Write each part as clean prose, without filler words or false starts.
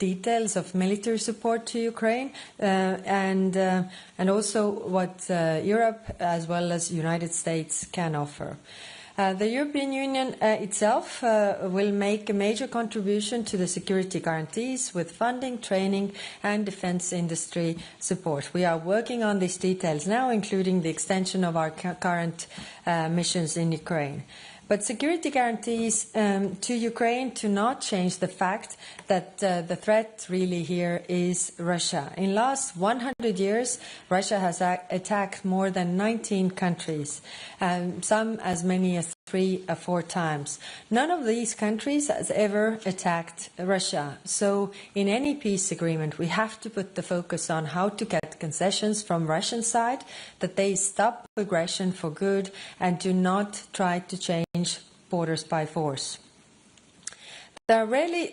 details of military support to Ukraine and also what Europe as well as United States can offer. The European Union itself will make a major contribution to the security guarantees with funding, training and defense industry support. We are working on these details now, including the extension of our current missions in Ukraine. But security guarantees to Ukraine do not change the fact that the threat really here is Russia. In the last 100 years, Russia has attacked more than 19 countries, some as many as 3 or 4 times. None of these countries has ever attacked Russia. So in any peace agreement, we have to put the focus on how to get concessions from Russian side, that they stop aggression for good and do not try to change borders by force. There are rarely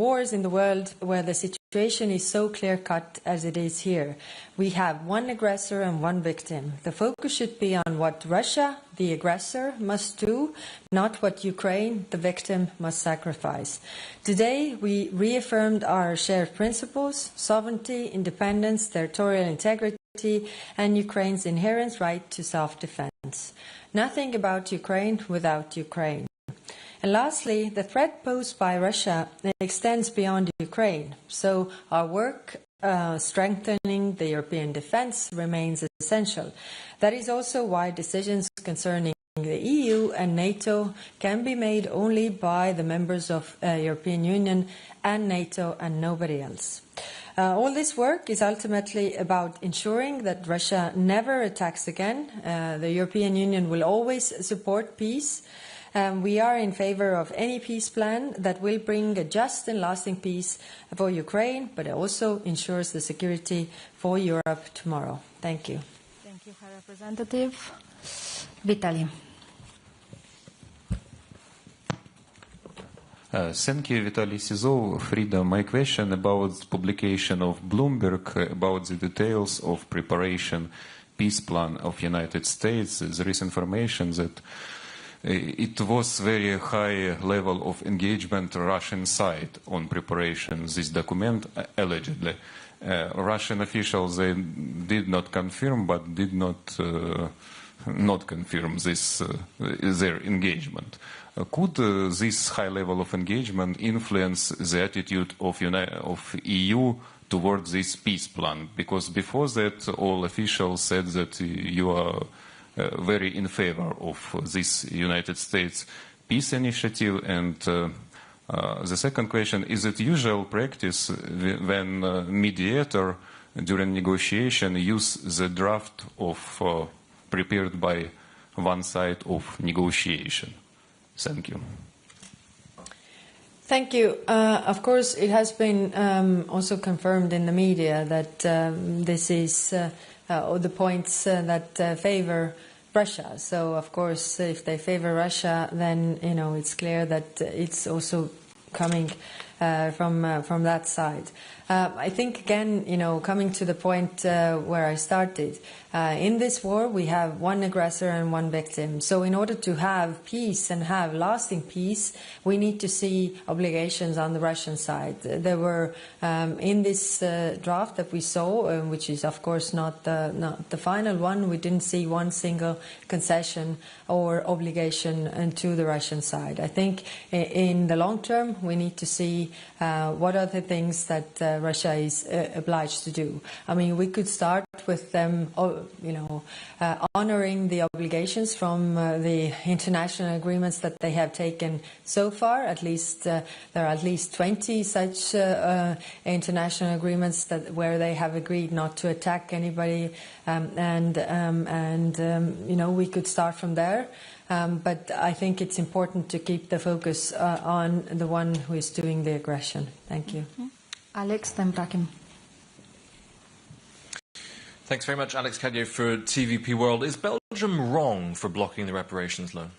wars in the world where the situation is so clear-cut as it is here. We have one aggressor and one victim. The focus should be on what Russia, the aggressor, must do, not what Ukraine, the victim, must sacrifice. Today, we reaffirmed our shared principles: sovereignty, independence, territorial integrity, and Ukraine's inherent right to self-defense. Nothing about Ukraine without Ukraine. And lastly, the threat posed by Russia extends beyond Ukraine. So our work strengthening the European defense remains essential. That is also why decisions concerning the EU and NATO can be made only by the members of European Union and NATO and nobody else. All this work is ultimately about ensuring that Russia never attacks again. The European Union will always support peace. We are in favor of any peace plan that will bring a just and lasting peace for Ukraine, but also ensures the security for Europe tomorrow. Thank you. Thank you, High Representative. Vitaly. Thank you, Vitaly Sizov, Frida. My question about publication of Bloomberg about the details of preparation peace plan of United States. There is information that it was very high level of engagement Russian side on preparation this document, allegedly. Russian officials, they did not confirm, but did not confirm this their engagement. Could this high level of engagement influence the attitude of EU towards this peace plan? Because before that, all officials said that you are very in favor of this United States peace initiative. And the second question, is it usual practice when mediator during negotiation use the draft of prepared by one side of negotiation? Thank you. Thank you. Of course, it has been also confirmed in the media that this is the points that favor Russia. So, of course, if they favor Russia, then it's clear that it's also coming from that side. I think again, coming to the point where I started, in this war we have one aggressor and one victim. So in order to have peace and have lasting peace, we need to see obligations on the Russian side. There were in this draft that we saw, which is of course not the final one, we didn't see one single concession or obligation to the Russian side. I think in the long term we need to see what are the things that Russia is obliged to do. I mean, we could start with them, honoring the obligations from the international agreements that they have taken so far. At least there are at least 20 such international agreements where they have agreed not to attack anybody, we could start from there. But I think it's important to keep the focus on the one who is doing the aggression. Thank you. Alex Temprakim. Thanks very much, Alex Kaja for TVP World. Is Belgium wrong for blocking the reparations loan?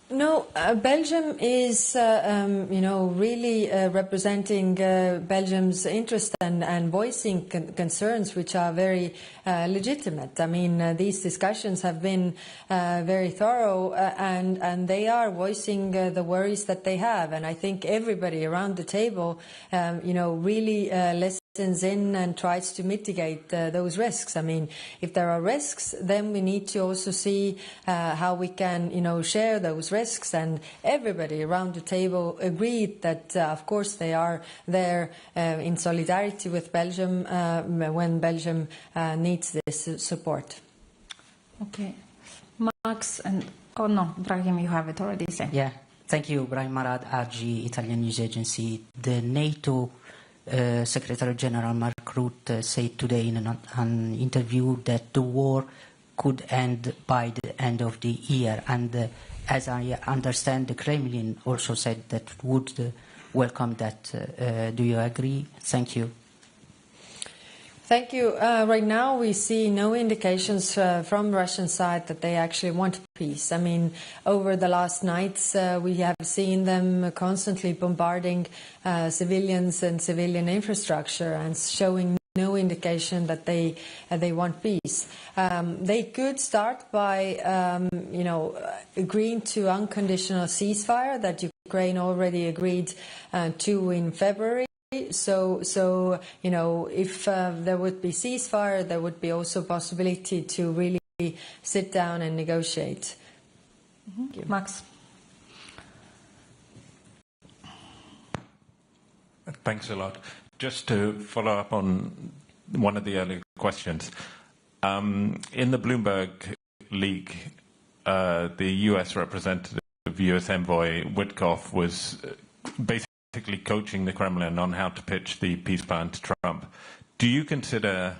No, Belgium is, really representing Belgium's interest and voicing concerns which are very legitimate. I mean, these discussions have been very thorough and they are voicing the worries that they have. And I think everybody around the table, really listens in and tries to mitigate those risks. I mean, if there are risks, then we need to also see how we can, share those risks. And everybody around the table agreed that, of course, they are there in solidarity with Belgium when Belgium needs this support. Okay. Max and... Oh, no, Brahim, you have it already said. Yeah. Thank you, Brahim Marad, AGI, Italian news agency. The NATO Secretary General Mark Rutte said today in an interview that the war could end by the end of the year. And as I understand, the Kremlin also said that would welcome that. Do you agree? Thank you. Thank you. Right now we see no indications from the Russian side that they actually want peace. I mean, over the last nights we have seen them constantly bombarding civilians and civilian infrastructure and showing no indication that they want peace. They could start by, agreeing to unconditional ceasefire that Ukraine already agreed to in February. So if there would be ceasefire, there would be also possibility to really sit down and negotiate. Mm-hmm. Max. Thanks a lot. Just to follow up on one of the earlier questions, in the Bloomberg leak, the U.S. representative, U.S. envoy Witkoff was basically coaching the Kremlin on how to pitch the peace plan to Trump. Do you consider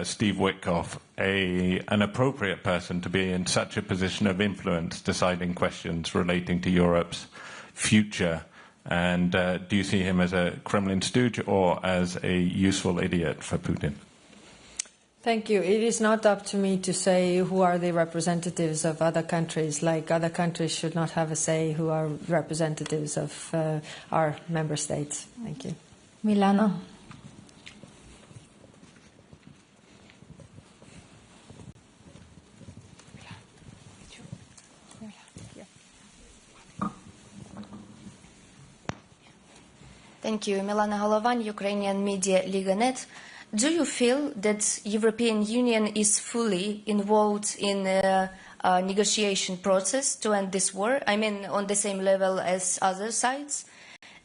Steve Witkoff an appropriate person to be in such a position of influence deciding questions relating to Europe's future? And do you see him as a Kremlin stooge or as a useful idiot for Putin? Thank you. It is not up to me to say who are the representatives of other countries. Like other countries should not have a say who are representatives of our member states. Thank you. Milana. Thank you. Milana Holovan, Ukrainian Media Liga.net. Do you feel that European Union is fully involved in the negotiation process to end this war? I mean, on the same level as other sides?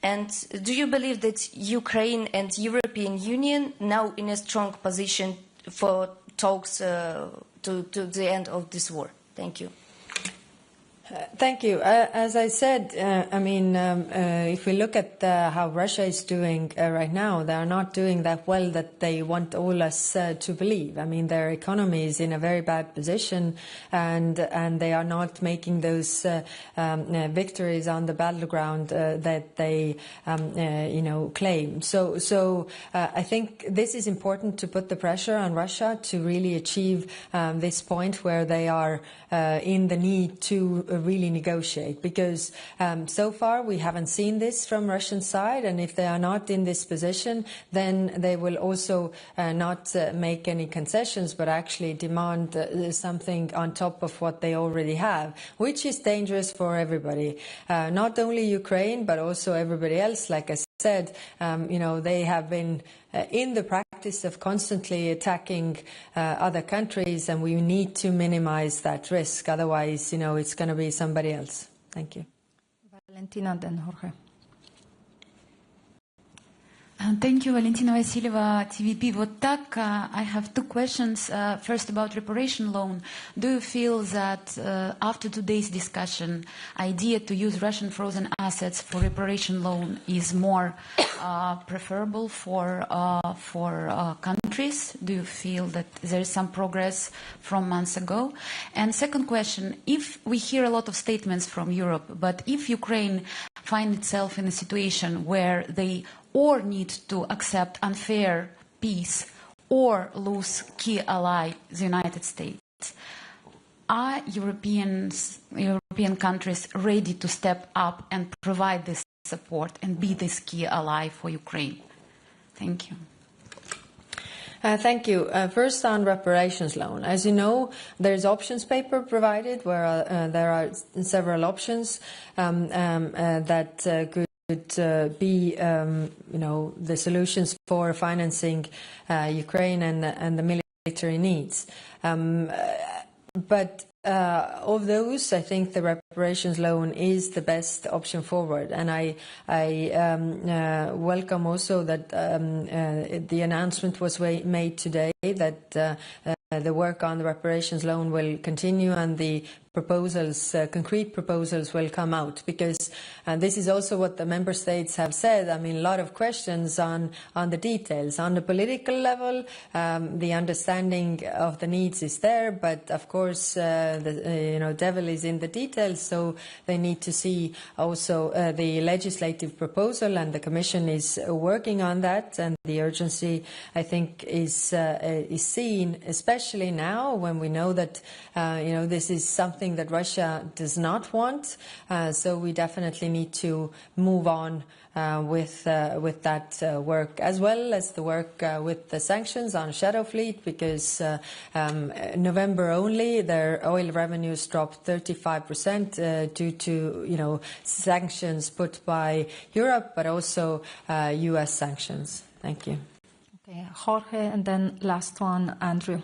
And do you believe that Ukraine and European Union now in a strong position for talks to the end of this war? Thank you. Thank you. As I said, if we look at how Russia is doing right now, they are not doing that well that they want all us to believe. I mean, their economy is in a very bad position, and they are not making those victories on the battleground that they claim. So I think this is important to put the pressure on Russia to really achieve this point where they are in the need to really negotiate, because so far we haven't seen this from Russian side, and if they are not in this position, then they will also not make any concessions, but actually demand something on top of what they already have, which is dangerous for everybody, not only Ukraine but also everybody else. Like I said, they have been in the practice of constantly attacking other countries, and we need to minimize that risk. Otherwise, it's going to be somebody else. Thank you. Valentina, then Jorge. Thank you, Valentina Vasilyeva, TVP. I have two questions. First, about reparation loan. Do you feel that after today's discussion, idea to use Russian frozen assets for reparation loan is more preferable for countries? Do you feel that there is some progress from months ago? And second question, if we hear a lot of statements from Europe, but if Ukraine finds itself in a situation where they or need to accept unfair peace or lose key ally, the United States, are European European countries ready to step up and provide this support and be this key ally for Ukraine? Thank you. Thank you. First on reparations loan. As you know, there's options paper provided where there are several options that could be, the solutions for financing Ukraine and the military needs. But of those, I think the reparations loan is the best option forward, and I welcome also that the announcement was made today that the work on the reparations loan will continue and the proposals, concrete proposals will come out, because this is also what the member states have said. I mean, a lot of questions on the details. On the political level, the understanding of the needs is there, but of course, the devil is in the details, so they need to see also the legislative proposal, and the Commission is working on that, and the urgency, I think, is seen, especially now when we know that, this is something that Russia does not want, so we definitely need to move on with that work, as well as the work with the sanctions on Shadow Fleet, because November only their oil revenues dropped 35% due to sanctions put by Europe, but also US sanctions. Thank you. Okay, Jorge, and then last one, Andrew.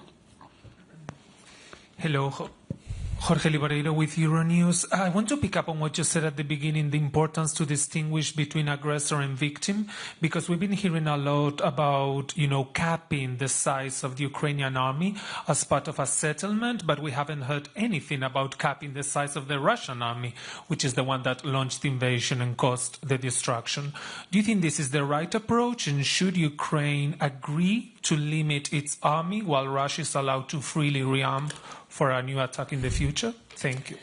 Hello. Jorge Libarreiro with Euronews. I want to pick up on what you said at the beginning, the importance to distinguish between aggressor and victim, because we've been hearing a lot about, capping the size of the Ukrainian army as part of a settlement, but we haven't heard anything about capping the size of the Russian army, which is the one that launched the invasion and caused the destruction. Do you think this is the right approach, and should Ukraine agree to limit its army while Russia is allowed to freely rearm for a new attack in the future? Thank you.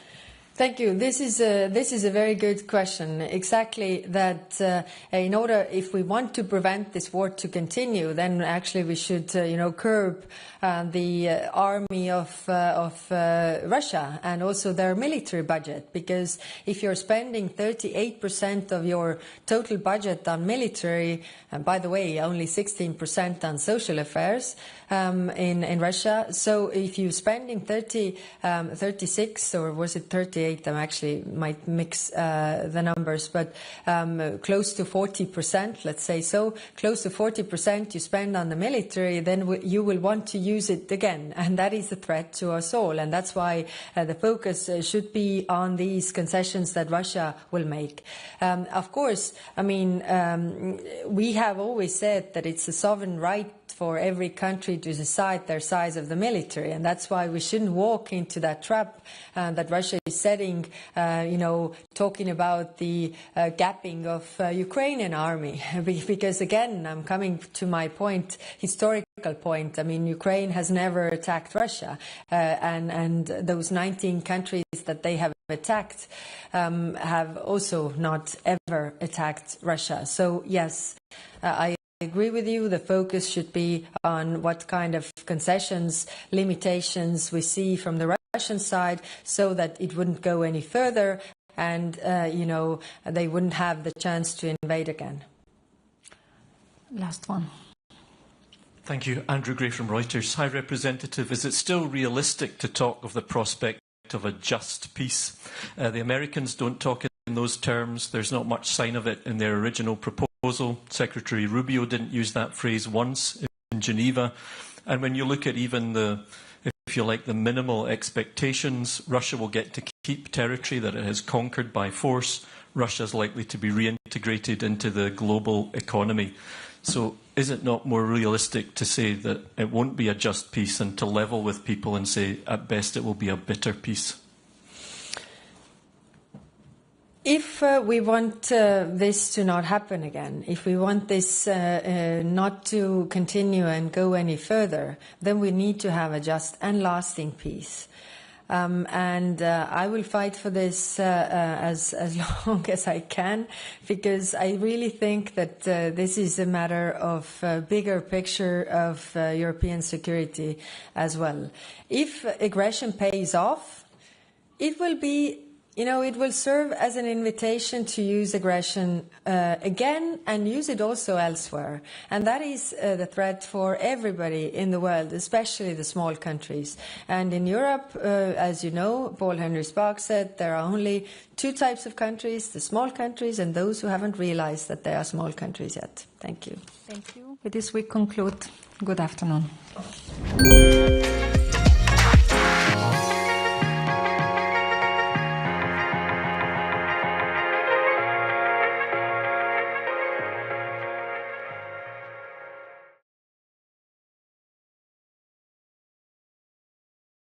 Thank you. This is a very good question. Exactly that. In order, if we want to prevent this war to continue, then actually we should, curb the army of Russia and also their military budget. Because if you're spending 38% of your total budget on military, and by the way, only 16% on social affairs in Russia. So if you're spending 36, or was it 38? I actually might mix the numbers, but close to 40%, let's say so, close to 40% you spend on the military, then you will want to use it again, and that is a threat to us all, and that's why the focus should be on these concessions that Russia will make. Of course, I mean, we have always said that it's a sovereign right for every country to decide their size of the military, and that's why we shouldn't walk into that trap that Russia is setting, talking about the gapping of Ukrainian army, because again, I'm coming to my point, historical point. I mean, Ukraine has never attacked Russia, and those 19 countries that they have attacked have also not ever attacked Russia. So yes, I agree with you. The focus should be on what kind of concessions, limitations we see from the Russian side, so that it wouldn't go any further, and they wouldn't have the chance to invade again. Last one. Thank you. Andrew Gray from Reuters. High Representative, is it still realistic to talk of the prospect of a just peace? The Americans don't talk in those terms. There's not much sign of it in their original proposal. Secretary Rubio didn't use that phrase once in Geneva. And when you look at even the minimal expectations, Russia will get to keep territory that it has conquered by force. Russia is likely to be reintegrated into the global economy. So is it not more realistic to say that it won't be a just peace, and to level with people and say at best it will be a bitter peace? If we want this to not happen again, if we want this not to continue and go any further, then we need to have a just and lasting peace. And I will fight for this as long as I can, because I really think that this is a matter of bigger picture of European security as well. If aggression pays off, it will be it will serve as an invitation to use aggression again and use it also elsewhere. And that is the threat for everybody in the world, especially the small countries. And in Europe, as you know, Paul Henry Sparks said there are only two types of countries, the small countries and those who haven't realized that they are small countries yet. Thank you. Thank you. With this we conclude. Good afternoon.